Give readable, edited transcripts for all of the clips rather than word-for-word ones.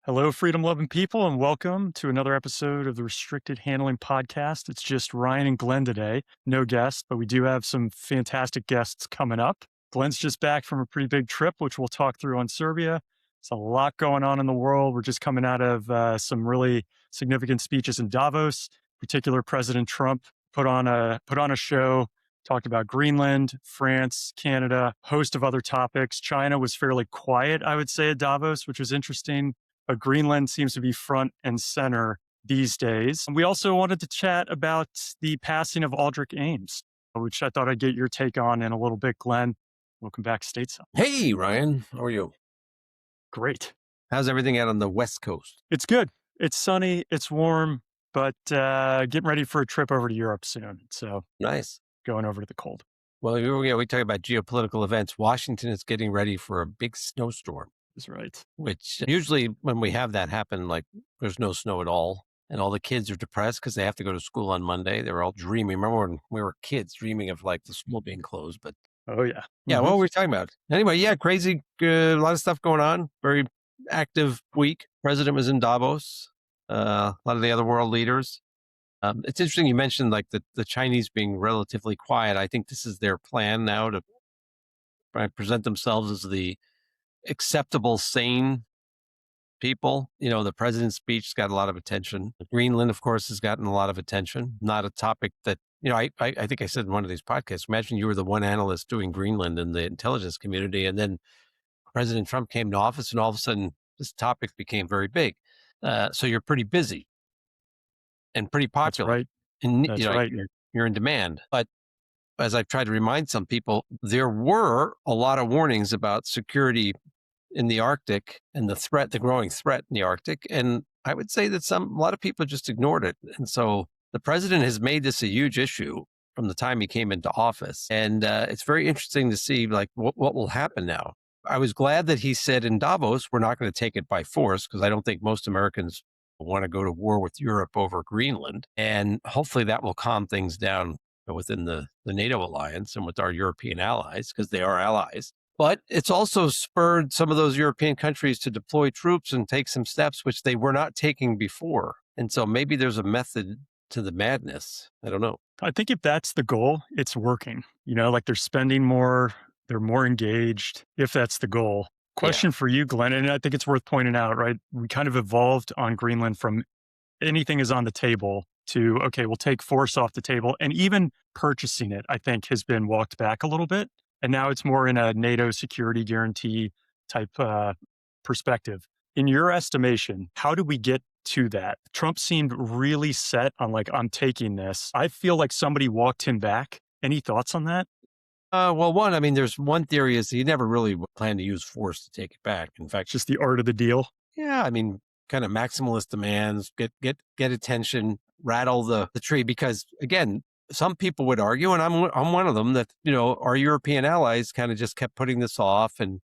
Hello, freedom loving people, and welcome to another episode of the Restricted Handling Podcast. It's just Ryan and Glenn today. No guests, but we do have some fantastic guests coming up. Glenn's just back from a pretty big trip, which we'll talk through on Serbia. There's a lot going on in the world. We're just coming out of some really significant speeches in Davos. In particular, President Trump put on a show, talked about Greenland, France, Canada, host of other topics. China was fairly quiet, I would say, at Davos, which was interesting. But Greenland seems to be front and center these days. We also wanted to chat about the passing of Aldrich Ames, which I thought I'd get your take on in a little bit. Glenn, welcome back stateside. Hey, Ryan. How are you? Great. How's everything out on the West Coast? It's good. It's sunny. It's warm, but getting ready for a trip over to Europe soon. So Nice. going over to the cold. Well, we talk about geopolitical events. Washington is getting ready for a big snowstorm, That's right. which usually when we have that happen, like there's no snow at all. And all the kids are depressed because they have to go to school on Monday. They were all dreaming. Remember when we were kids dreaming of like the school being closed? But Oh, yeah. yeah, what were we talking about? Anyway, yeah, crazy, a lot of stuff going on. Very active week. President was in Davos. A lot of the other world leaders. It's interesting you mentioned like the Chinese being relatively quiet. I think this is their plan now to present themselves as the acceptable, sane people. You know, the president's speech got a lot of attention. Greenland, of course, has gotten a lot of attention. Not a topic that, I think I said in one of these podcasts, imagine you were the one analyst doing Greenland in the intelligence community, and then President Trump came to office, and all of a sudden this topic became very big. So you're pretty busy and pretty That's popular. right. And That's right. you're in demand. But as I've tried to remind some people, there were a lot of warnings about security in the Arctic and the growing threat in the Arctic. And I would say that a lot of people just ignored it. And so the president has made this a huge issue from the time he came into office. And it's very interesting to see like what will happen now. I was glad that he said in Davos, we're not going to take it by force, because I don't think most Americans want to go to war with Europe over Greenland. And hopefully that will calm things down within the NATO alliance and with our European allies, because they are allies. But it's also spurred some of those European countries to deploy troops and take some steps which they were not taking before. And so maybe there's a method to the madness. I don't know. I think if that's the goal, it's working. Like they're spending more, they're more engaged, if that's the goal. Question for you, Glenn, and I think it's worth pointing out, right? We kind of evolved on Greenland from anything is on the table to, okay, we'll take force off the table. And even purchasing it, I think, has been walked back a little bit. And now it's more in a NATO security guarantee type perspective. In your estimation, how do we get to that? Trump seemed really set on like, I'm taking this. I feel like somebody walked him back. Any thoughts on that? Well, one, I mean, there's one theory is he never really planned to use force to take it back. In fact, Just the art of the deal. yeah, I mean, kind of maximalist demands, get attention, rattle the tree. Because again, some people would argue, and I'm one of them, that, our European allies kind of just kept putting this off and,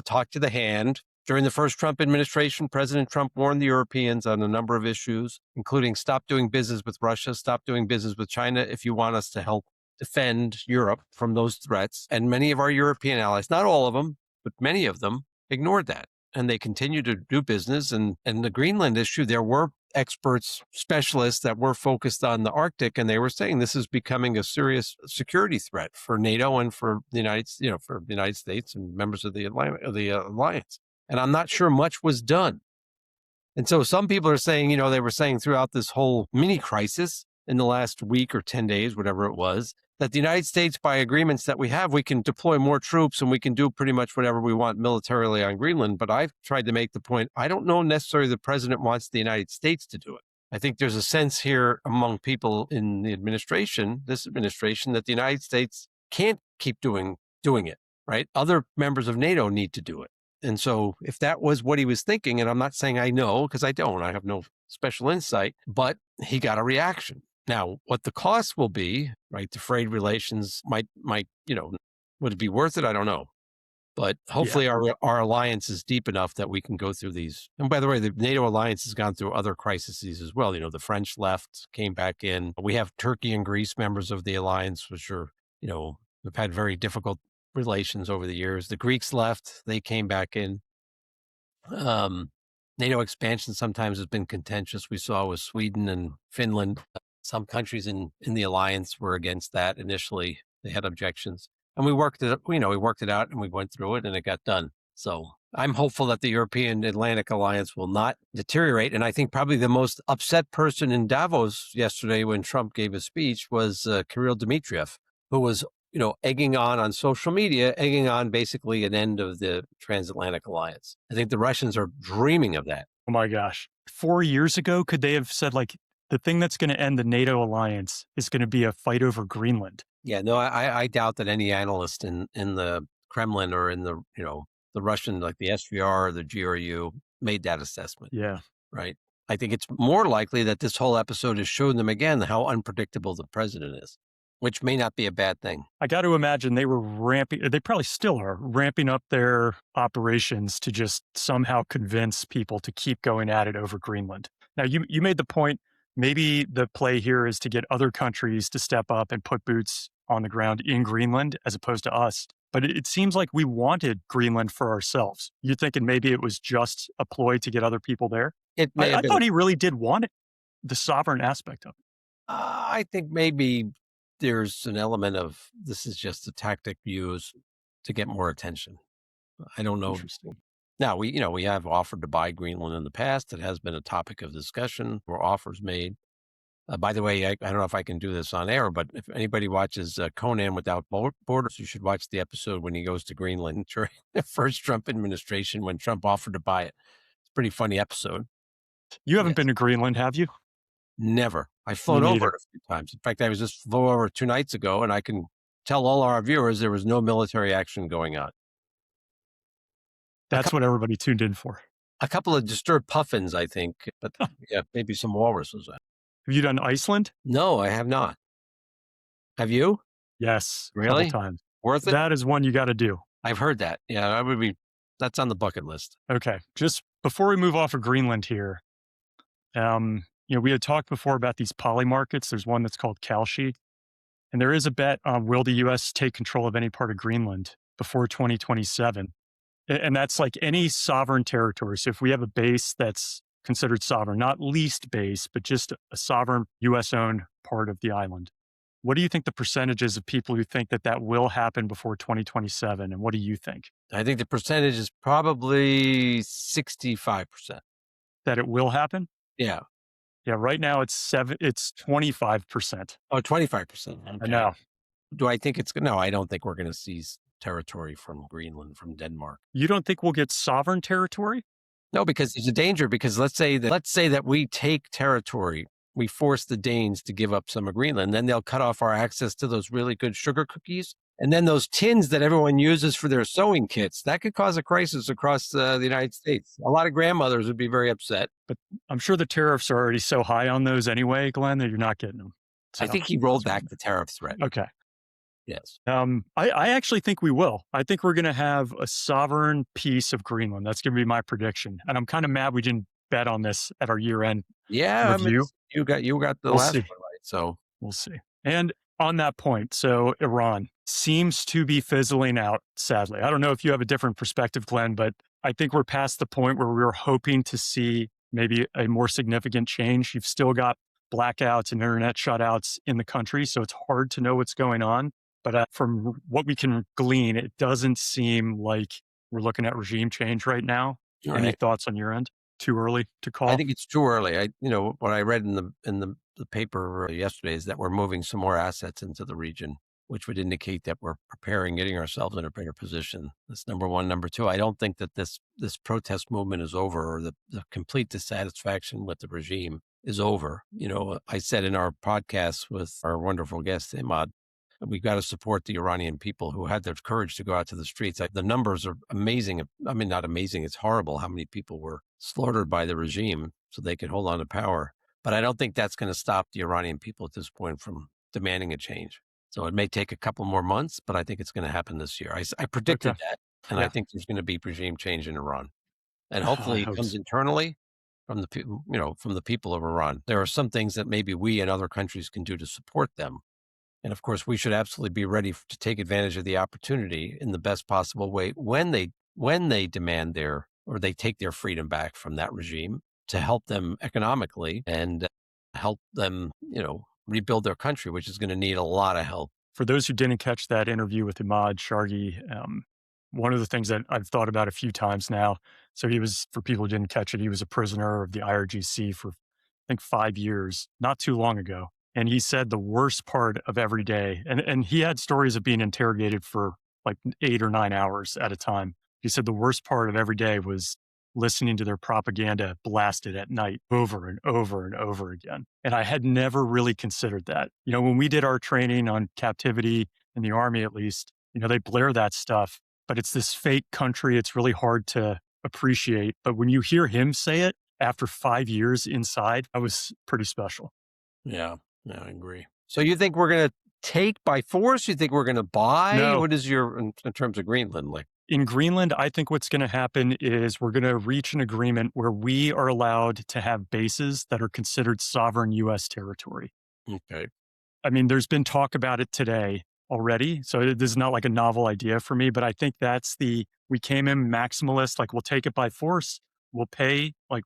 talk to the hand. During the first Trump administration, President Trump warned the Europeans on a number of issues, including stop doing business with Russia, stop doing business with China if you want us to help defend Europe from those threats. And many of our European allies, not all of them, but many of them, ignored that. And they continue to do business. And the Greenland issue, there were experts, specialists that were focused on the Arctic, and they were saying this is becoming a serious security threat for NATO and for the United States and members of the alliance. And I'm not sure much was done. And so some people are saying, they were saying throughout this whole mini crisis in the last week or 10 days, whatever it was, that the United States, by agreements that we have, we can deploy more troops and we can do pretty much whatever we want militarily on Greenland. But I've tried to make the point, I don't know necessarily the president wants the United States to do it. I think there's a sense here among people in the this administration, that the United States can't keep doing it, right? Other members of NATO need to do it. And so if that was what he was thinking, and I'm not saying I know, because I don't, I have no special insight, but he got a reaction. Now, what the cost will be, right? The frayed relations might, would it be worth it? I don't know. But hopefully our alliance is deep enough that we can go through these. And by the way, the NATO alliance has gone through other crises as well. The French left, came back in. We have Turkey and Greece, members of the alliance, which are, we've had very difficult relations over the years. The Greeks left, they came back in. NATO expansion sometimes has been contentious. We saw with Sweden and Finland. Some countries in the alliance were against that initially. They had objections, and we worked it. We worked it out, and we went through it, and it got done. So I'm hopeful that the European Atlantic Alliance will not deteriorate. And I think probably the most upset person in Davos yesterday when Trump gave his speech was Kirill Dmitriev, who was egging on social media, egging on basically an end of the transatlantic alliance. I think the Russians are dreaming of that. Oh my gosh. 4 years ago, could they have said, like, the thing that's going to end the NATO alliance is going to be a fight over Greenland? Yeah, no, I doubt that any analyst in the Kremlin or in the Russian, like the SVR or the GRU, made that assessment. Yeah. Right. I think it's more likely that this whole episode has shown them again how unpredictable the president is, which may not be a bad thing. I got to imagine they probably still are ramping up their operations to just somehow convince people to keep going at it over Greenland. Now, you made the point, maybe the play here is to get other countries to step up and put boots on the ground in Greenland as opposed to us. But it seems like we wanted Greenland for ourselves. You're thinking maybe it was just a ploy to get other people there? It may have I been. thought he really did want it, the sovereign aspect of it. I think maybe there's an element of this is just a tactic used to get more attention. I don't know. Interesting. Now we have offered to buy Greenland in the past. It has been a topic of discussion or offers made. By the way, I don't know if I can do this on air, but if anybody watches Conan Without Borders, you should watch the episode when he goes to Greenland during the first Trump administration when Trump offered to buy it. It's a pretty funny episode. You haven't been to Greenland, have you? Never. I've flown over it a few times. In fact, I was just flew over 2 nights ago, and I can tell all our viewers there was no military action going on. That's what everybody tuned in for. A couple of disturbed puffins, I think, but yeah, maybe some walruses. Have you done Iceland? No, I have not. Have you? Yes. Really? A couple times. Worth it? That is one you got to do. I've heard that. Yeah, that's on the bucket list. Okay. Just before we move off of Greenland here, we had talked before about these poly markets. There's one that's called Kalshi. And there is a bet on will the U.S. take control of any part of Greenland before 2027. And that's like any sovereign territory. So if we have a base that's considered sovereign, not leased base, but just a sovereign U.S.-owned part of the island. What do you think the percentages of people who think that will happen before 2027? And what do you think? I think the percentage is probably 65%. That it will happen? Yeah. Yeah, right now it's 25%. Oh, 25%. Okay. I know. Do I think no, I don't think we're going to seize territory from Greenland, from Denmark. You don't think we'll get sovereign territory? No, because there's a danger. Because let's say that we take territory, we force the Danes to give up some of Greenland, then they'll cut off our access to those really good sugar cookies, and then those tins that everyone uses for their sewing kits. That could cause a crisis across the United States. A lot of grandmothers would be very upset. But I'm sure the tariffs are already so high on those anyway, Glenn, that you're not getting them. So, I think he rolled back the tariff threat. Okay. Yes. I actually think we will. I think we're going to have a sovereign piece of Greenland. That's going to be my prediction. And I'm kind of mad we didn't bet on this at our year-end review. You got the last one right, so we'll see. And on that point, so Iran seems to be fizzling out, sadly. I don't know if you have a different perspective, Glenn, but I think we're past the point where we were hoping to see maybe a more significant change. You've still got blackouts and internet shutouts in the country, so it's hard to know what's going on. But from what we can glean, it doesn't seem like we're looking at regime change right now. All Any right. thoughts on your end? Too early to call? I think it's too early. What I read in the paper yesterday is that we're moving some more assets into the region, which would indicate that we're preparing, getting ourselves in a better position. That's number one. Number two, I don't think that this protest movement is over, or the complete dissatisfaction with the regime is over. I said in our podcast with our wonderful guest, Imad, we've got to support the Iranian people who had the courage to go out to the streets. The numbers are amazing. I mean, not amazing. It's horrible how many people were slaughtered by the regime so they could hold on to power. But I don't think that's going to stop the Iranian people at this point from demanding a change. So it may take a couple more months, but I think it's going to happen this year. I predicted that, and I think there's going to be regime change in Iran. And hopefully it comes internally from the people of Iran. There are some things that maybe we and other countries can do to support them. And of course, we should absolutely be ready to take advantage of the opportunity in the best possible way when they demand their or they take their freedom back from that regime to help them economically and help them, rebuild their country, which is going to need a lot of help. For those who didn't catch that interview with Imad Shargi, one of the things that I've thought about a few times now, so he was, for people who didn't catch it, he was a prisoner of the IRGC for, I think, 5 years, not too long ago. And he said the worst part of every day, and he had stories of being interrogated for like 8 or 9 hours at a time. He said the worst part of every day was listening to their propaganda blasted at night over and over and over again. And I had never really considered that. When we did our training on captivity in the Army, at least, they blare that stuff, but it's this fake country. It's really hard to appreciate. But when you hear him say it after 5 years inside, that was pretty special. Yeah, I agree. So you think we're going to take by force? You think we're going to buy? No. What is in terms of Greenland like? In Greenland, I think what's going to happen is we're going to reach an agreement where we are allowed to have bases that are considered sovereign U.S. territory. Okay. I mean, there's been talk about it today already. So this is not like a novel idea for me, but I think we came in maximalist, like we'll take it by force, we'll pay, like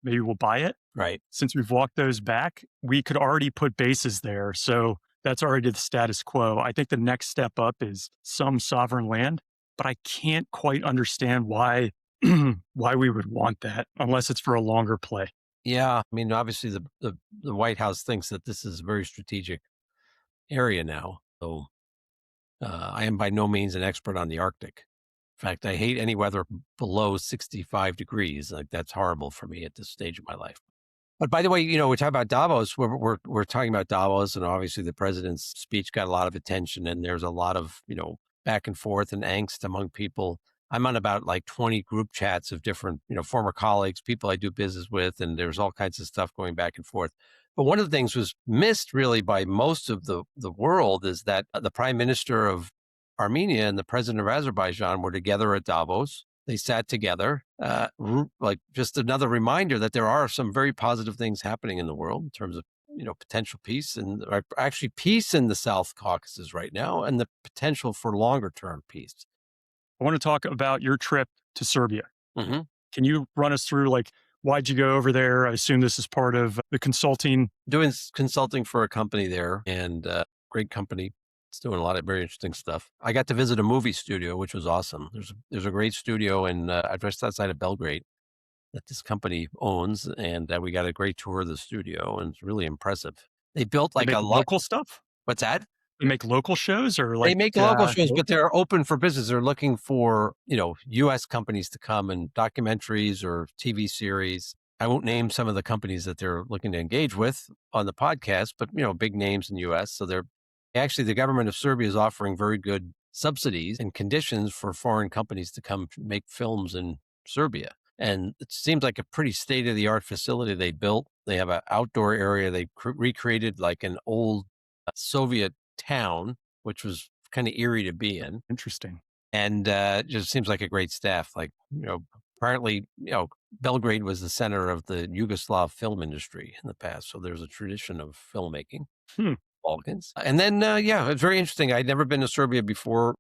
maybe we'll buy it. Right. Since we've walked those back, we could already put bases there. So that's already the status quo. I think the next step up is some sovereign land, but I can't quite understand why we would want that unless it's for a longer play. Yeah, I mean, obviously the White House thinks that this is a very strategic area now. So I am by no means an expert on the Arctic. In fact, I hate any weather below 65 degrees. Like that's horrible for me at this stage of my life. But by the way, we're talking about Davos. We're talking about Davos, and obviously the president's speech got a lot of attention, and there's a lot of back and forth and angst among people. I'm on about like 20 group chats of different former colleagues, people I do business with, and there's all kinds of stuff going back and forth. But one of the things was missed really by most of the world is that the prime minister of Armenia and the president of Azerbaijan were together at Davos. They sat together, like just another reminder that there are some very positive things happening in the world in terms of, potential peace and actually peace in the South Caucasus right now and the potential for longer term peace. I want to talk about your trip to Serbia. Mm-hmm. Can you run us through why'd you go over there? I assume this is part of the consulting. Doing consulting for a company there and great company. It's doing a lot of very interesting stuff. I got to visit a movie studio, which was awesome. There's a great studio in just outside of Belgrade that this company owns, and we got a great tour of the studio, and it's really impressive. They built like a local stuff. What's that? They make local shows, or they make local shows, but they're open for business. They're looking for U.S. companies to come and documentaries or TV series. I won't name some of the companies that they're looking to engage with on the podcast, but big names in the U.S. So they're actually, the government of Serbia is offering very good subsidies and conditions for foreign companies to come make films in Serbia. And it seems like a pretty state-of-the-art facility they built. They have an outdoor area. They recreated like an old Soviet town, which was kind of eerie to be in. Interesting. And just seems like a great staff. Like, apparently, Belgrade was the center of the Yugoslav film industry in the past. So there's a tradition of filmmaking. Balkans. And then, it's very interesting. I'd never been to Serbia before.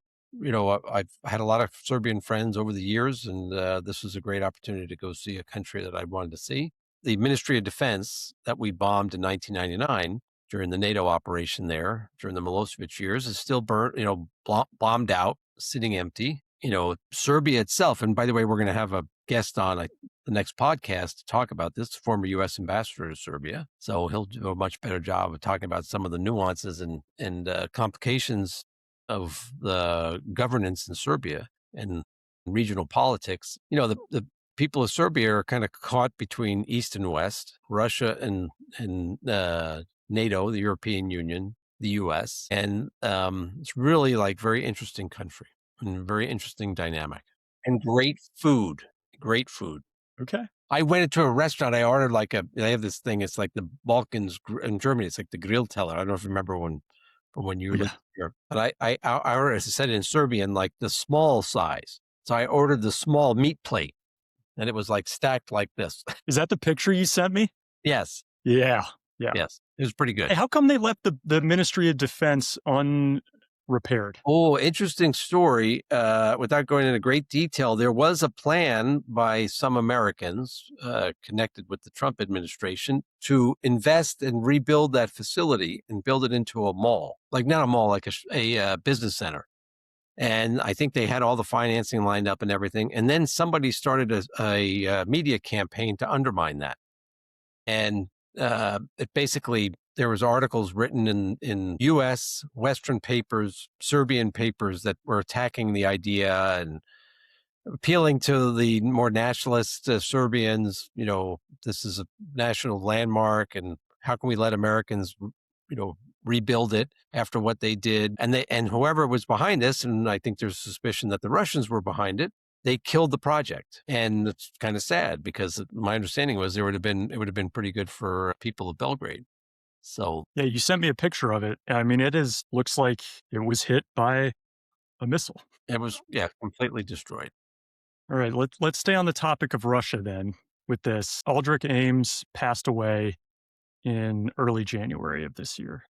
I've had a lot of Serbian friends over the years, and this was a great opportunity to go see a country that I wanted to see. The Ministry of Defense that we bombed in 1999 during the NATO operation there, during the Milosevic years, is still burnt, bombed out, sitting empty. Serbia itself, and by the way, we're going to have a guest on the next podcast to talk about this, former U.S. ambassador to Serbia. So he'll do a much better job of talking about some of the nuances and complications of the governance in Serbia and regional politics. The people of Serbia are kind of caught between East and West, Russia and NATO, the European Union, the U.S., and it's really like very interesting country and very interesting dynamic and great food. Great food. Okay. I went into a restaurant. I ordered they have this thing. It's like the Balkans in Germany. It's like the grill teller. I don't know if you remember when you lived here. But I ordered, as I said, in Serbian, like the small size. So I ordered the small meat plate, and it was like stacked like this. Is that the picture you sent me? Yes. Yeah. Yes. It was pretty good. Hey, how come they left the Ministry of Defense repaired? Oh, interesting story. Without going into great detail, there was a plan by some Americans connected with the Trump administration to invest and rebuild that facility and build it into a mall, like not a mall, like a business center. And I think they had all the financing lined up and everything. And then somebody started a media campaign to undermine that. And it basically, there was articles written in U.S. Western papers, Serbian papers that were attacking the idea and appealing to the more nationalist Serbians. This is a national landmark, and how can we let Americans, rebuild it after what they did? And whoever was behind this, and I think there's suspicion that the Russians were behind it, they killed the project. And it's kind of sad because my understanding was it would have been pretty good for people of Belgrade. So Yeah, you sent me a picture of it. I mean, looks like it was hit by a missile. it was, yeah, completely destroyed. All right, let's stay on the topic of Russia then with this. Aldrich Ames passed away in early January of this year.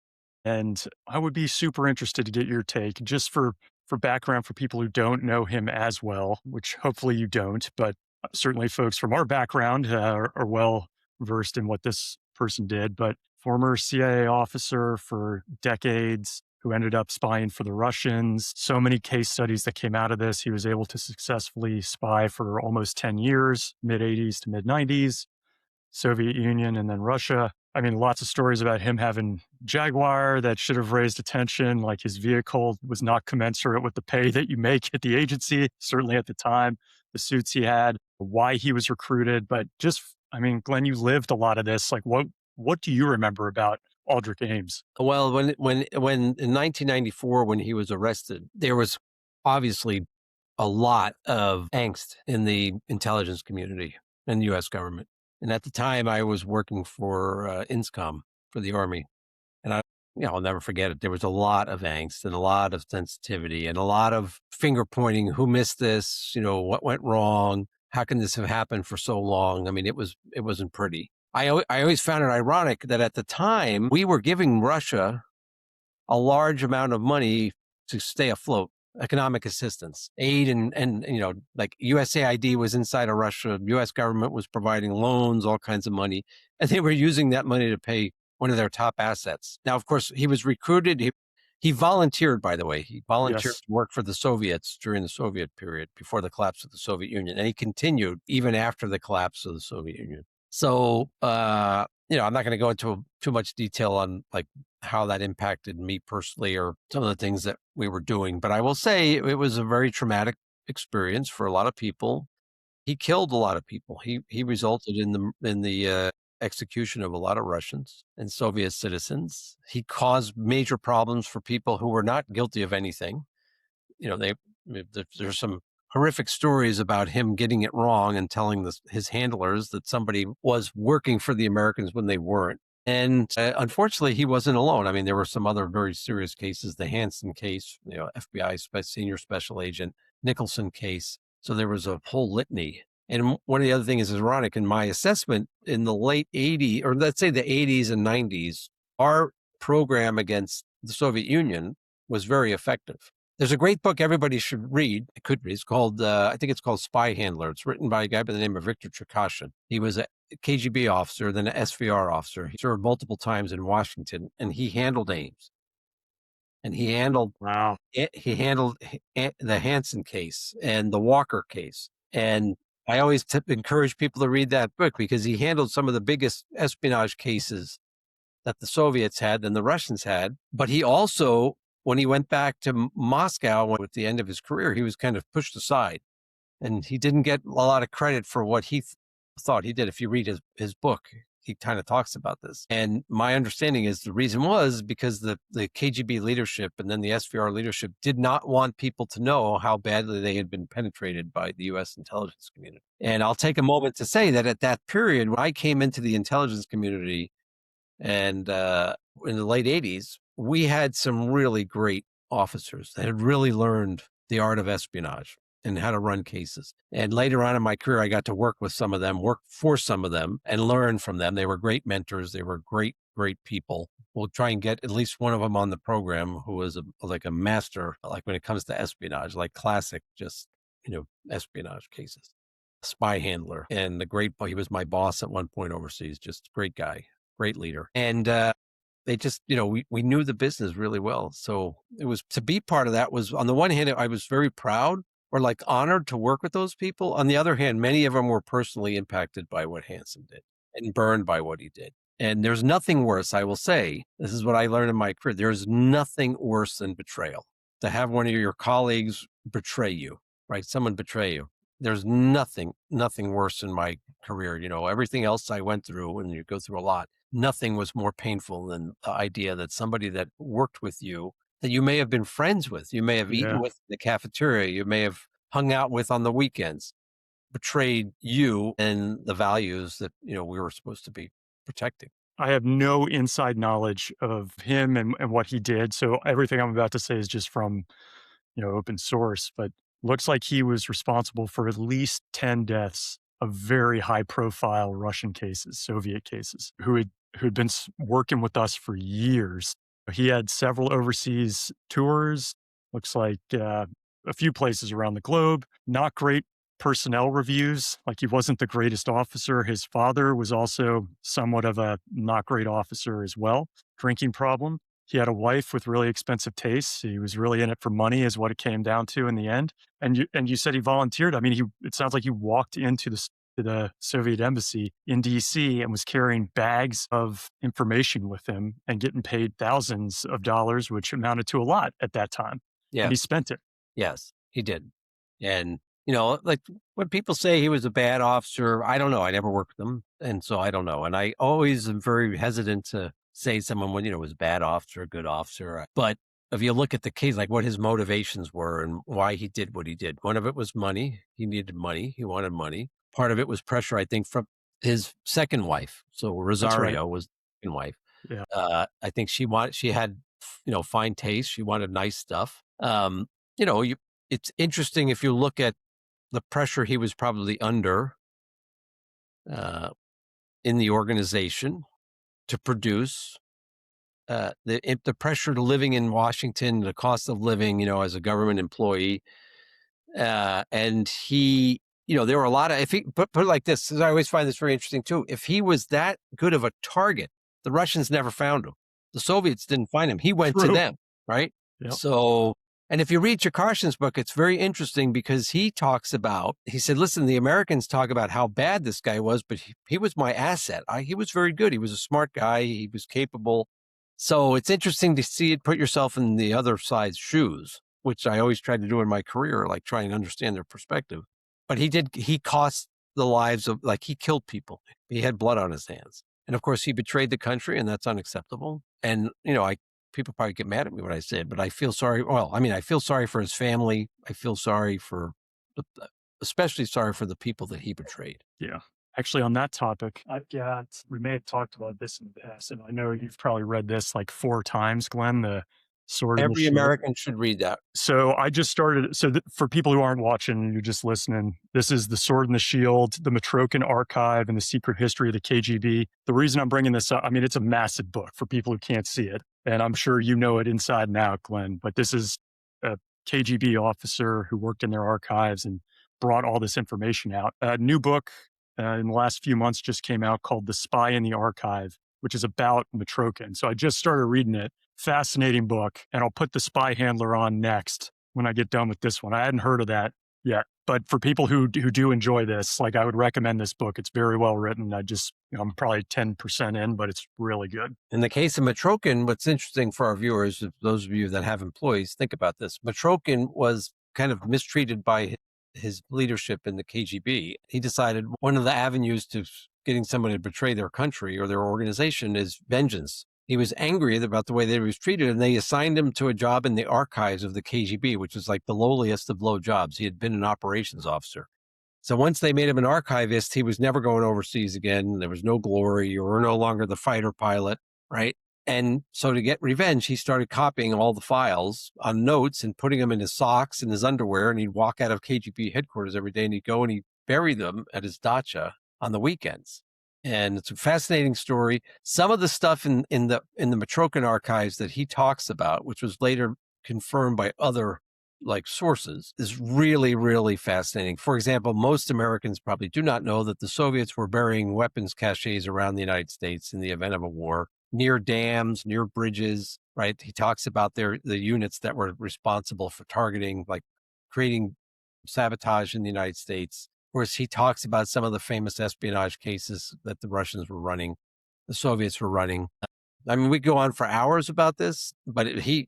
And I would be super interested to get your take just for background for people who don't know him as well, which hopefully you don't, but certainly folks from our background are well versed in what this person did. But former CIA officer for decades who ended up spying for the Russians. So many case studies that came out of this. He was able to successfully spy for almost 10 years, mid 80s to mid 90s. Soviet Union and then Russia. I mean, lots of stories about him having Jaguar that should have raised attention, like his vehicle was not commensurate with the pay that you make at the agency, certainly at the time, the suits he had, why he was recruited. But I mean, Glenn, you lived a lot of this. Like, what do you remember about Aldrich Ames? Well, when in 1994, when he was arrested, there was obviously a lot of angst in the intelligence community and the U.S. government. And at the time, I was working for INSCOM for the Army, and I'll never forget it. There was a lot of angst and a lot of sensitivity and a lot of finger pointing. Who missed this? What went wrong? How can this have happened for so long? I mean, it wasn't pretty. I always found it ironic that at the time we were giving Russia a large amount of money to stay afloat, economic assistance, aid, and like USAID was inside of Russia. U.S. government was providing loans, all kinds of money, and they were using that money to pay one of their top assets. Now, of course, he was recruited. He volunteered, by the way. He volunteered Yes. to work for the Soviets during the Soviet period before the collapse of the Soviet Union, and he continued even after the collapse of the Soviet Union. So, I'm not going to go into too much detail on like how that impacted me personally or some of the things that we were doing. But I will say it was a very traumatic experience for a lot of people. He killed a lot of people. He resulted in the execution of a lot of Russians and Soviet citizens. He caused major problems for people who were not guilty of anything. There's some horrific stories about him getting it wrong and telling his handlers that somebody was working for the Americans when they weren't. And unfortunately, he wasn't alone. I mean, there were some other very serious cases, the Hansen case, FBI senior special agent, Nicholson case. So there was a whole litany. And one of the other things is ironic in my assessment in the late 80s, or let's say the 80s and 90s, our program against the Soviet Union was very effective. There's a great book everybody should read. It could read. It's called, I think it's called Spy Handler. It's written by a guy by the name of Victor Cherkashin. He was a KGB officer, then an SVR officer. He served multiple times in Washington, and he handled Ames. And he handled Wow. the Hansen case and the Walker case. And I always encourage people to read that book because he handled some of the biggest espionage cases that the Soviets had and the Russians had. But he also, when he went back to Moscow at the end of his career, he was kind of pushed aside. And he didn't get a lot of credit for what he thought he did. If you read his book, he kind of talks about this. And my understanding is the reason was because the KGB leadership and then the SVR leadership did not want people to know how badly they had been penetrated by the U.S. intelligence community. And I'll take a moment to say that at that period, when I came into the intelligence community and in the late 80s, we had some really great officers that had really learned the art of espionage and how to run cases. And later on in my career, I got to work with some of them, work for some of them, and learn from them. They were great mentors. They were great, great people. we'll try and get at least one of them on the program who was like a master, like when it comes to espionage, like classic, just, espionage cases. Spy handler and he was my boss at one point overseas, just great guy, great leader. And, they just, we knew the business really well. So it was, to be part of that was, on the one hand, I was very proud or like honored to work with those people. On the other hand, many of them were personally impacted by what Hansen did and burned by what he did. And there's nothing worse, I will say, this is what I learned in my career. There's nothing worse than betrayal. To have one of your colleagues betray you, right? Someone betray you. There's nothing worse in my career. Everything else I went through, and you go through a lot, nothing was more painful than the idea that somebody that worked with you, that you may have been friends with, you may have eaten Yeah. with in the cafeteria, you may have hung out with on the weekends, betrayed you and the values that, we were supposed to be protecting. I have no inside knowledge of him and what he did. So everything I'm about to say is just from, open source, but looks like he was responsible for at least 10 deaths of very high profile Russian cases, Soviet cases, who'd been working with us for years. He had several overseas tours, looks like a few places around the globe, not great personnel reviews. Like, he wasn't the greatest officer. His father was also somewhat of a not great officer as well. Drinking problem. He had a wife with really expensive tastes. He was really in it for money, is what it came down to in the end. And you said he volunteered. I mean, it sounds like he walked into the Soviet embassy in DC and was carrying bags of information with him and getting paid thousands of dollars, which amounted to a lot at that time. Yeah. And he spent it. Yes, he did. And, like when people say he was a bad officer, I don't know. I never worked with him. And so I don't know. And I always am very hesitant to say someone was a bad officer, a good officer. But if you look at the case, like what his motivations were and why he did what he did, one of it was money. He needed money. He wanted money. Part of it was pressure, I think, from his second wife. So Rosario was the second wife. Yeah. I think she had, fine taste. She wanted nice stuff. It's interesting if you look at the pressure he was probably under in the organization to produce, the pressure to living in Washington, the cost of living, as a government employee. And he, there were a lot of, if he put it like this, I always find this very interesting too. If he was that good of a target, the Russians never found him. The Soviets didn't find him. He went to them, right? Yep. So, and if you read Chekarshin's book, it's very interesting because he said, listen, the Americans talk about how bad this guy was, but he was my asset. He was very good. He was a smart guy. He was capable. So it's interesting to see it, put yourself in the other side's shoes, which I always try to do in my career, like try and understand their perspective. But he cost the lives of, like, he killed people. He had blood on his hands. And of course, he betrayed the country, and that's unacceptable. And, people probably get mad at me when I say it, but I feel sorry. Well, I mean, I feel sorry for his family. I feel sorry especially sorry for the people that he betrayed. Yeah. Actually, on that topic, we may have talked about this in the past, and I know you've probably read this like 4 times, Glenn, the Sword in the Every Shield. American should read that. So I just started. So for people who aren't watching, you're just listening. This is The Sword and the Shield, the Matrokin Archive, and the Secret History of the KGB. The reason I'm bringing this up, I mean, it's a massive book for people who can't see it. And I'm sure you know it inside and out, Glenn. But this is a KGB officer who worked in their archives and brought all this information out. A new book in the last few months just came out called The Spy in the Archive, which is about Matrokin. So I just started reading it. Fascinating book. And I'll put The Spy Handler on next when I get done with this one. I hadn't heard of that yet. But for people who do enjoy this, like, I would recommend this book. It's very well written. I'm probably 10% in, but it's really good. In the case of Matrokin, what's interesting for our viewers, those of you that have employees, think about this. Matrokin was kind of mistreated by his leadership in the KGB. He decided one of the avenues to getting somebody to betray their country or their organization is vengeance. He was angry about the way they was treated, and they assigned him to a job in the archives of the KGB, which was like the lowliest of low jobs. He had been an operations officer. So once they made him an archivist, he was never going overseas again. There was no glory. You were no longer the fighter pilot, right? And so to get revenge, he started copying all the files on notes and putting them in his socks and his underwear. And he'd walk out of KGB headquarters every day, and he'd go and he'd bury them at his dacha on the weekends. And it's a fascinating story. Some of the stuff in the Matrokin archives that he talks about, which was later confirmed by other like sources, is really, really fascinating. For example, most Americans probably do not know that the Soviets were burying weapons caches around the United States in the event of a war, near dams, near bridges, right? He talks about the units that were responsible for targeting, like creating sabotage in the United States. Of course, he talks about some of the famous espionage cases that the Russians were running, the Soviets were running. I mean, we go on for hours about this, but he,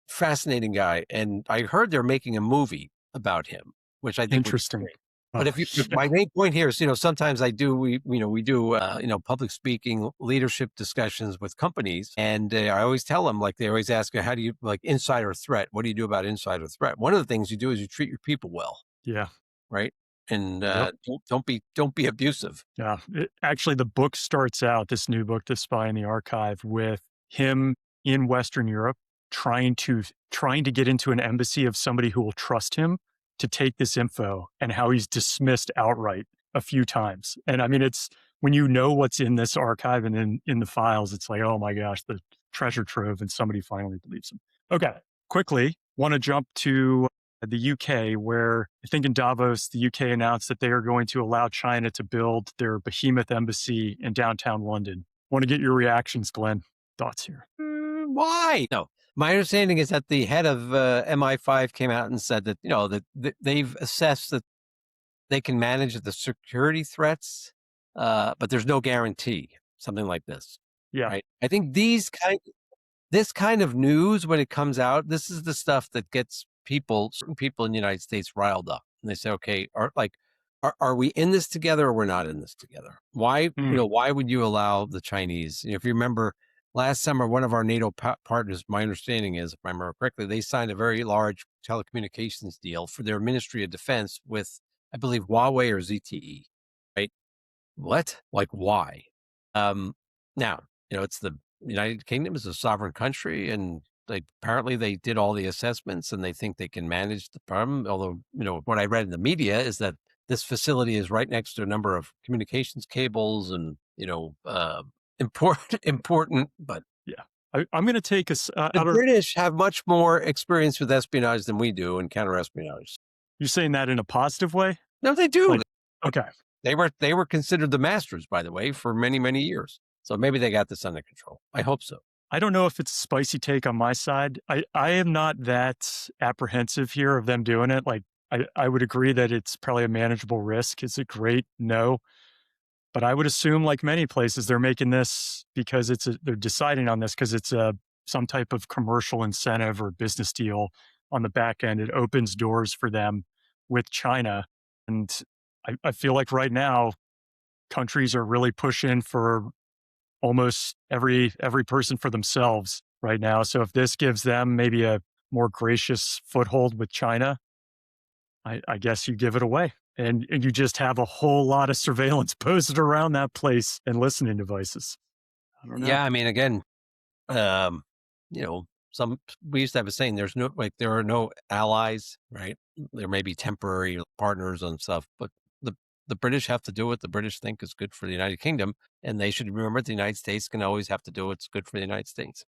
fascinating guy. And I heard they're making a movie about him, which I think would be Interesting. great. But Oh, if my main point here is, sometimes we do, public speaking, leadership discussions with companies, and I always tell them, like, they always ask, how do you, like, insider threat? What do you do about insider threat? One of the things you do is you treat your people well, yeah. right? And Yep. don't be abusive. Yeah. Actually, the book starts out, this new book, The Spy in the Archive, with him in Western Europe trying to get into an embassy of somebody who will trust him to take this info, and how he's dismissed outright a few times. And I mean, it's when you know what's in this archive and in the files, it's like, oh my gosh, the treasure trove, and somebody finally believes him. Okay. Quickly, want to jump to the UK, where I think in Davos, the UK announced that they are going to allow China to build their behemoth embassy in downtown London. Want to get your reactions, Glenn. Thoughts here? Why? No. My understanding is that the head of MI5 came out and said that, that they've assessed that they can manage the security threats, but there's no guarantee, something like this, Yeah. right? I think this kind of news, when it comes out, this is the stuff that gets certain people in the United States riled up. And they say, okay, are we in this together, or we're not in this together? Why, Mm, why would you allow the Chinese? If you remember last summer, one of our NATO partners, my understanding is, if I remember correctly, they signed a very large telecommunications deal for their Ministry of Defense with, I believe, Huawei or ZTE, right? What? Like, why? Now, it's the United Kingdom is a sovereign country, and apparently they did all the assessments and they think they can manage the problem. Although, what I read in the media is that this facility is right next to a number of communications cables and, important, but yeah. I'm going to take us the out of. British have much more experience with espionage than we do and counterespionage. You're saying that in a positive way? No, they do. Like, okay. They were considered the masters, by the way, for many, many years. So maybe they got this under control. I hope so. I don't know if it's a spicy take on my side. I am not that apprehensive here of them doing it. Like, I would agree that it's probably a manageable risk. Is it great? No. But I would assume, like many places, they're making this because they're deciding on this because it's some type of commercial incentive or business deal on the back end. It opens doors for them with China. And I feel like right now, countries are really pushing for almost every person for themselves right now. So if this gives them maybe a more gracious foothold with China, I guess you give it away. And you just have a whole lot of surveillance posted around that place and listening devices. I don't know. Yeah, I mean, again, um, we used to have a saying, there are no allies, right? There may be temporary partners and stuff, but the British have to do what the British think is good for the United Kingdom, and they should remember the United States can always have to do what's good for the United States.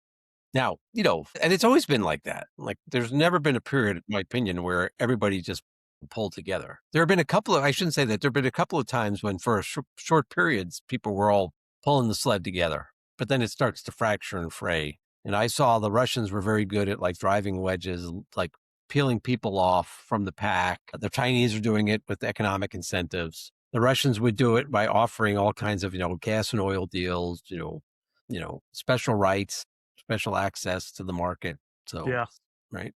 Now, and it's always been like that. Like, there's never been a period, in my opinion, where everybody just pulled together. There have been I shouldn't say that, there have been a couple of times when, for short periods, people were all pulling the sled together, but then it starts to fracture and fray. And I saw the Russians were very good at, like, driving wedges, like peeling people off from the pack. The Chinese are doing it with economic incentives. The Russians would do it by offering all kinds of, gas and oil deals, special rights, special access to the market. So, Yeah. right.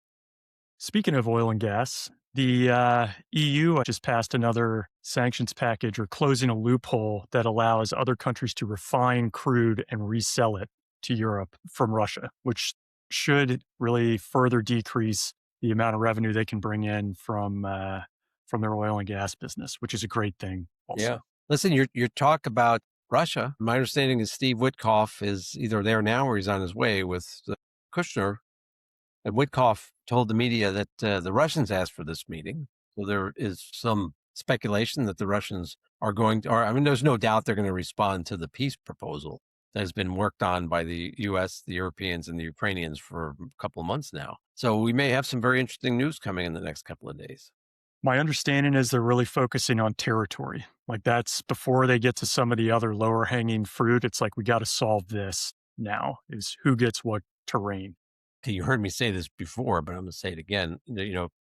Speaking of oil and gas, the EU just passed another sanctions package, or closing a loophole that allows other countries to refine crude and resell it to Europe from Russia, which should really further decrease the amount of revenue they can bring in from their oil and gas business, which is a great thing also. Yeah. Listen, your talk about Russia, my understanding is Steve Witkoff is either there now or he's on his way with Kushner. And Witkoff told the media that the Russians asked for this meeting. So there is some speculation that the Russians are going to, or I mean, there's no doubt they're going to respond to the peace proposal that has been worked on by the U.S., the Europeans, and the Ukrainians for a couple of months now. So we may have some very interesting news coming in the next couple of days. My understanding is they're really focusing on territory. Like that's before they get to some of the other lower hanging fruit. It's like, we got to solve this now, is who gets what terrain. Okay, you heard me say this before, but I'm going to say it again.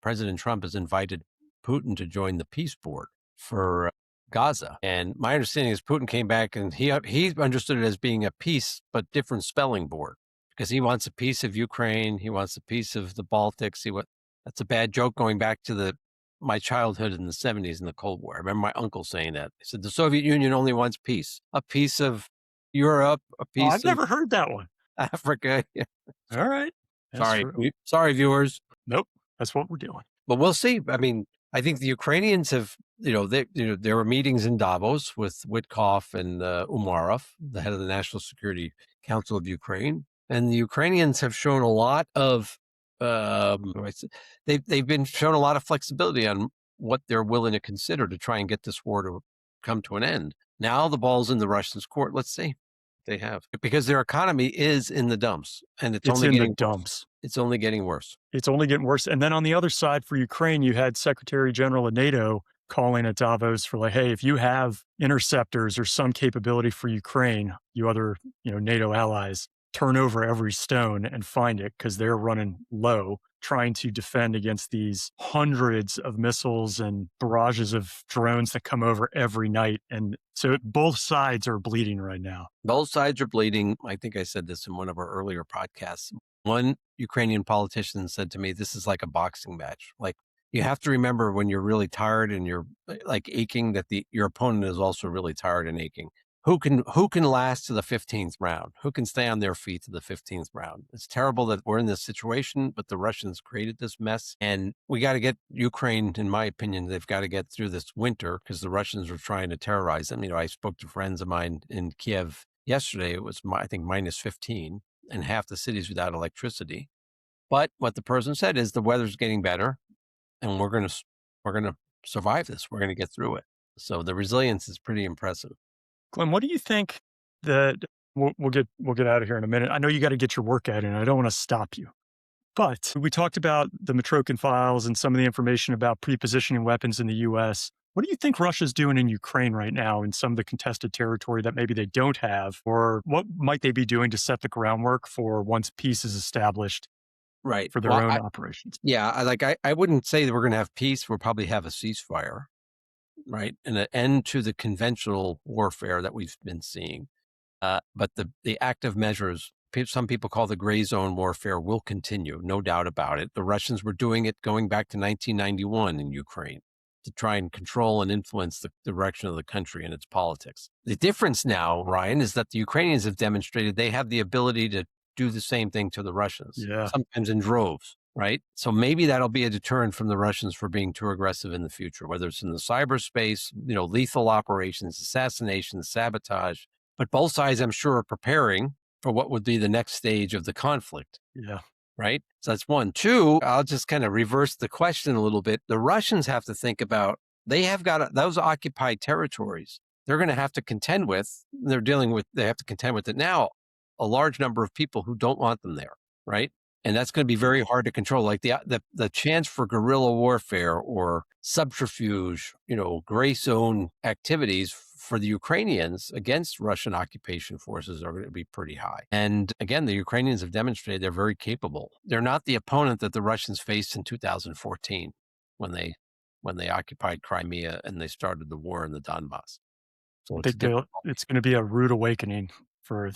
President Trump has invited Putin to join the peace board for Gaza. And my understanding is Putin came back and he understood it as being a peace, but different spelling board, because he wants a piece of Ukraine. He wants a piece of the Baltics. That's a bad joke going back to my childhood in the 70s in the Cold War. I remember my uncle saying that. He said, the Soviet Union only wants peace, a piece of Europe, a piece I've never heard that one. Africa. Yeah. All right. Sorry, sorry, viewers. Nope. That's what we're doing. But we'll see. I mean, I think the Ukrainians have, there were meetings in Davos with Witkoff and Umarov, the head of the National Security Council of Ukraine, and the Ukrainians have shown a lot of, they've been shown a lot of flexibility on what they're willing to consider to try and get this war to come to an end. Now the ball's in the Russians' court. Let's see. They have, because their economy is in the dumps, and it's only getting dumps. It's only getting worse. It's only getting worse. And then on the other side for Ukraine, you had Secretary General of NATO calling at Davos for like, hey, if you have interceptors or some capability for Ukraine, you other, NATO allies, turn over every stone and find it, because they're running low, trying to defend against these hundreds of missiles and barrages of drones that come over every night. And so both sides are bleeding right now. Both sides are bleeding. I think I said this in one of our earlier podcasts. One Ukrainian politician said to me, this is like a boxing match. Like, you have to remember when you're really tired and you're like aching, that your opponent is also really tired and aching. Who can last to the 15th round? Who can stay on their feet to the 15th round? It's terrible that we're in this situation, but the Russians created this mess, and we got to get Ukraine, in my opinion, they've got to get through this winter, because the Russians are trying to terrorize them. I spoke to friends of mine in Kiev yesterday. It was, I think, minus 15, and half the city's without electricity. But what the person said is the weather's getting better, and we're going to survive this. We're going to get through it. So the resilience is pretty impressive. Glenn, what do you think that we'll get out of here in a minute? I know you got to get your workout in. I don't want to stop you. But we talked about the Matrokin files and some of the information about pre-positioning weapons in the U.S. What do you think Russia's doing in Ukraine right now in some of the contested territory that maybe they don't have? Or what might they be doing to set the groundwork for once peace is established, right, for their own operations? Yeah, I wouldn't say that we're going to have peace. We'll probably have a ceasefire, right, and an end to the conventional warfare that we've been seeing. But the active measures, some people call the gray zone warfare, will continue, no doubt about it. The Russians were doing it going back to 1991 in Ukraine to try and control and influence the direction of the country and its politics. The difference now, Ryan, is that the Ukrainians have demonstrated they have the ability to do the same thing to the Russians, sometimes in droves, right? So maybe that'll be a deterrent from the Russians for being too aggressive in the future, whether it's in the cyberspace, lethal operations, assassinations, sabotage. But both sides, I'm sure, are preparing for what would be the next stage of the conflict. Yeah. Right? So that's one. Two, I'll just kind of reverse the question a little bit. The Russians have to think about, they have got those occupied territories they're going to have to contend with. They have to contend with it now, a large number of people who don't want them there, right? And that's going to be very hard to control. Like the chance for guerrilla warfare or subterfuge, gray zone activities for the Ukrainians against Russian occupation forces are going to be pretty high. And again, the Ukrainians have demonstrated they're very capable. They're not the opponent that the Russians faced in 2014 when they occupied Crimea and they started the war in the Donbass. So it's going to be a rude awakening for,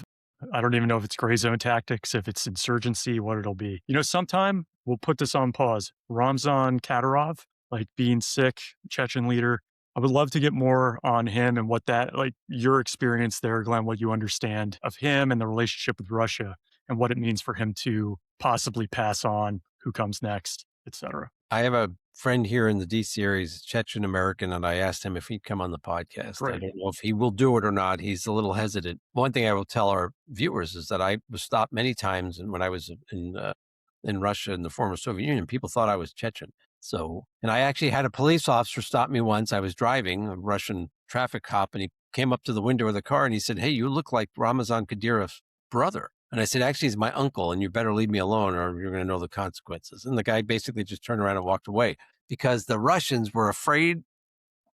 I don't even know if it's gray zone tactics, if it's insurgency, what it'll be. Sometime we'll put this on pause. Ramzan Kadyrov, like being sick, Chechen leader. I would love to get more on him and what that, like your experience there, Glenn, what you understand of him and the relationship with Russia and what it means for him to possibly pass on who comes next, et cetera. I have a friend here in the DC area, he's Chechen American, and I asked him if he'd come on the podcast. Right. I don't know if he will do it or not. He's a little hesitant. One thing I will tell our viewers is that I was stopped many times, and when I was in Russia and the former Soviet Union, people thought I was Chechen. So, and I actually had a police officer stop me once. I was driving, a Russian traffic cop, and he came up to the window of the car and he said, "Hey, you look like Ramazan Kadyrov's brother." And I said, "Actually, he's my uncle, and you better leave me alone or you're going to know the consequences." And the guy basically just turned around and walked away because the Russians were afraid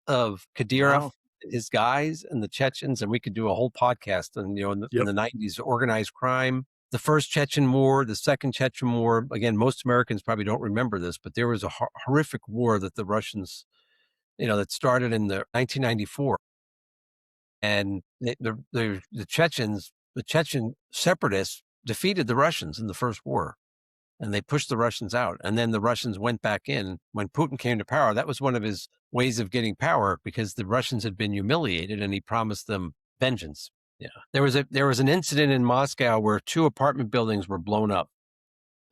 of Kadyrov, Oh, his guys, and the Chechens. And we could do a whole podcast on, in yep. the 90s, organized crime, the first Chechen war, the second Chechen war. Again, most Americans probably don't remember this, but there was a horrific war that the Russians, that started in the 1994. And the Chechens, the Chechen separatists defeated the Russians in the first war, and they pushed the Russians out. And then the Russians went back in when Putin came to power. That was one of his ways of getting power because the Russians had been humiliated, and he promised them vengeance. Yeah, there was an incident in Moscow where 2 apartment buildings were blown up.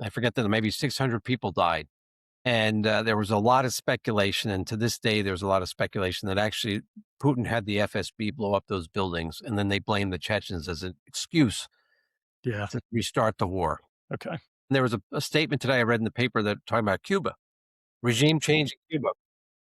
I forget that maybe 600 people died. And there was a lot of speculation, and to this day, there's a lot of speculation that actually Putin had the FSB blow up those buildings, and then they blamed the Chechens as an excuse Yeah. to restart the war. Okay. And there was a statement today I read in the paper that talking about Cuba, regime change in Cuba,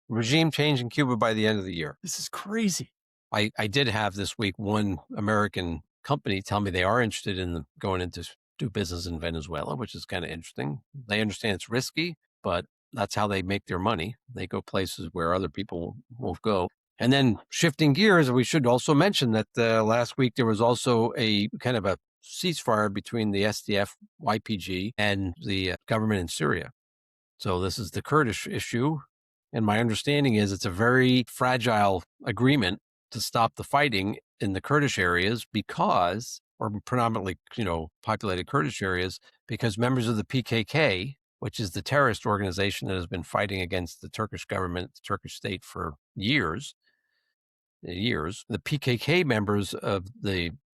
regime change in Cuba by the end of the year. This is crazy. I did have this week one American company tell me they are interested in going into do business in Venezuela, which is kind of interesting. They understand it's risky, but that's how they make their money. They go places where other people won't go. And then shifting gears, we should also mention that last week there was also a kind of a ceasefire between the SDF, YPG, and the government in Syria. So this is the Kurdish issue. And my understanding is it's a very fragile agreement to stop the fighting in the Kurdish areas because, or predominantly, populated Kurdish areas, because members of the PKK, which is the terrorist organization that has been fighting against the Turkish government, the Turkish state for years, the PKK members of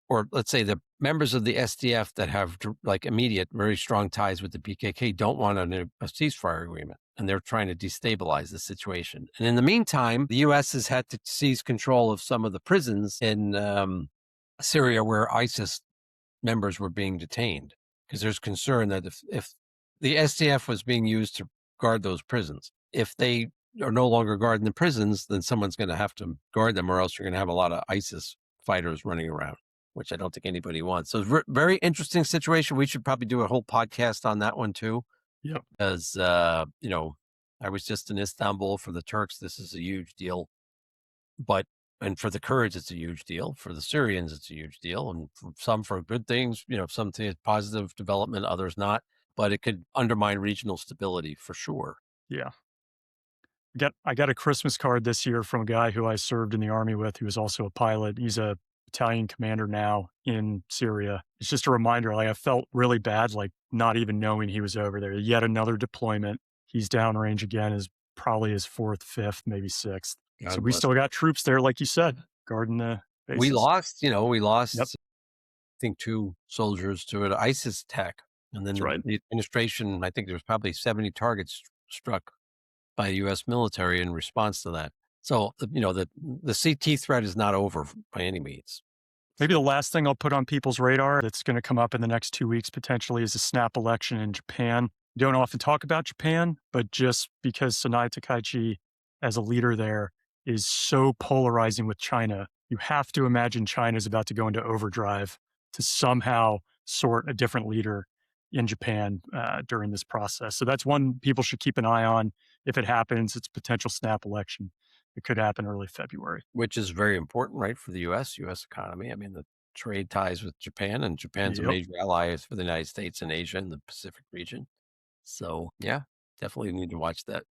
or let's say the members of the SDF that have like immediate, very strong ties with the PKK don't want a ceasefire agreement, and they're trying to destabilize the situation. And in the meantime, the U.S. has had to seize control of some of the prisons in Syria where ISIS members were being detained because there's concern that if the SDF was being used to guard those prisons, if they are no longer guarding the prisons, then someone's going to have to guard them, or else you're going to have a lot of ISIS fighters running around, which I don't think anybody wants. So it's very interesting situation. We should probably do a whole podcast on that one too. Yep. Because, I was just in Istanbul. For the Turks, this is a huge deal. And for the Kurds, it's a huge deal. For the Syrians, it's a huge deal. And some for good things, some to positive development, others not. But it could undermine regional stability for sure. Yeah. I got a Christmas card this year from a guy who I served in the army with, who was also a pilot. He's a battalion commander now in Syria. It's just a reminder, like I felt really bad, like not even knowing he was over there. Yet another deployment. He's downrange again, is probably his 4th, 5th, maybe 6th. So we still got troops there, like you said, guarding the bases. We lost, Yep. I think 2 soldiers to an ISIS attack. And then That's right. the administration, I think there's probably 70 targets struck by the U.S. military in response to that. So, the CT threat is not over by any means. Maybe the last thing I'll put on people's radar that's going to come up in the next 2 weeks potentially is a snap election in Japan. We don't often talk about Japan, but just because Sanai Takaichi as a leader there is so polarizing with China, you have to imagine China is about to go into overdrive to somehow sort a different leader in Japan during this process. So that's one people should keep an eye on. If it happens, it's a potential snap election. It could happen early February. Which is very important, right, for the U.S. economy. I mean, the trade ties with Japan, and Japan's a Yep. major ally for the United States and Asia and the Pacific region. So, yeah, definitely need to watch that.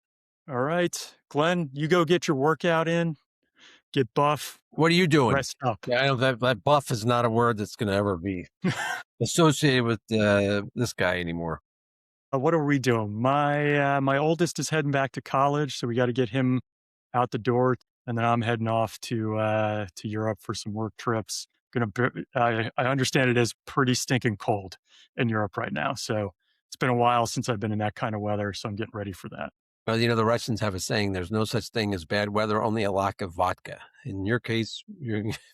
All right, Glenn, you go get your workout in, get buff, What are you doing? rest up. Yeah, I know that buff is not a word that's going to ever be associated with this guy anymore. What are we doing? My oldest is heading back to college, so we got to get him out the door, and then I'm heading off to Europe for some work trips. I understand it is pretty stinking cold in Europe right now, so it's been a while since I've been in that kind of weather, so I'm getting ready for that. Well, the Russians have a saying, there's no such thing as bad weather, only a lack of vodka. In your case,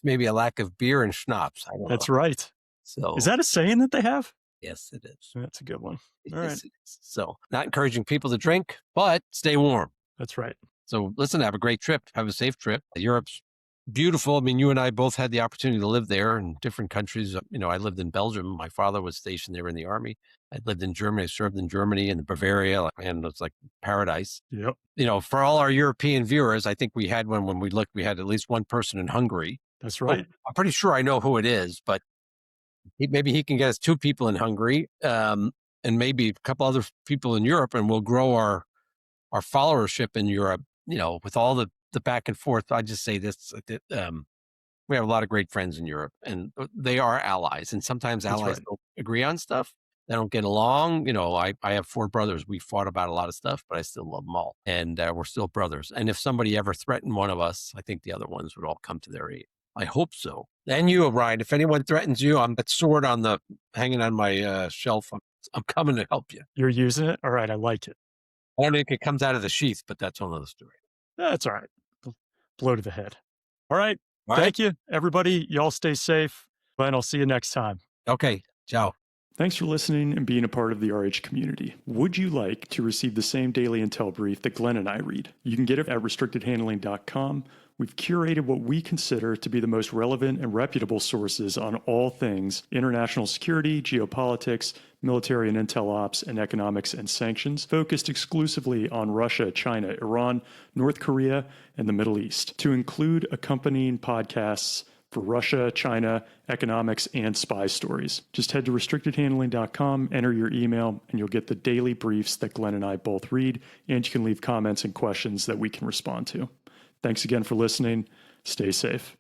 maybe a lack of beer and schnapps. I don't know. That's right. So Is that a saying that they have? Yes, it is. That's a good one. All right. Yes, it is. So not encouraging people to drink, but stay warm. That's right. So listen, have a great trip. Have a safe trip. Europe's beautiful. I mean, you and I both had the opportunity to live there in different countries. I lived in Belgium. My father was stationed there in the army. I lived in Germany. I served in Germany and Bavaria, and it's like paradise. Yep. For all our European viewers, I think we had one when we looked. We had at least one person in Hungary. That's right. I'm pretty sure I know who it is, but maybe he can get us 2 people in Hungary, and maybe a couple other people in Europe, and we'll grow our followership in Europe. With all the back and forth, I just say this: we have a lot of great friends in Europe, and they are allies. And sometimes allies don't agree on stuff; they don't get along. I have 4 brothers. We fought about a lot of stuff, but I still love them all, and we're still brothers. And if somebody ever threatened one of us, I think the other ones would all come to their aid. I hope so. And you, Ryan, if anyone threatens you, I'm that sword hanging on my shelf. I'm coming to help you. You're using it? All right. I like it. I don't think it comes out of the sheath, but that's another story. That's all right. Blow to the head. All right. Thank you, everybody. Y'all stay safe. And I'll see you next time. Okay. Ciao. Thanks for listening and being a part of the RH community. Would you like to receive the same daily intel brief that Glenn and I read? You can get it at restrictedhandling.com. We've curated what we consider to be the most relevant and reputable sources on all things international security, geopolitics, military and intel ops, and economics and sanctions, focused exclusively on Russia, China, Iran, North Korea, and the Middle East, to include accompanying podcasts for Russia, China, economics, and spy stories. Just head to restrictedhandling.com, enter your email, and you'll get the daily briefs that Glenn and I both read, and you can leave comments and questions that we can respond to. Thanks again for listening. Stay safe.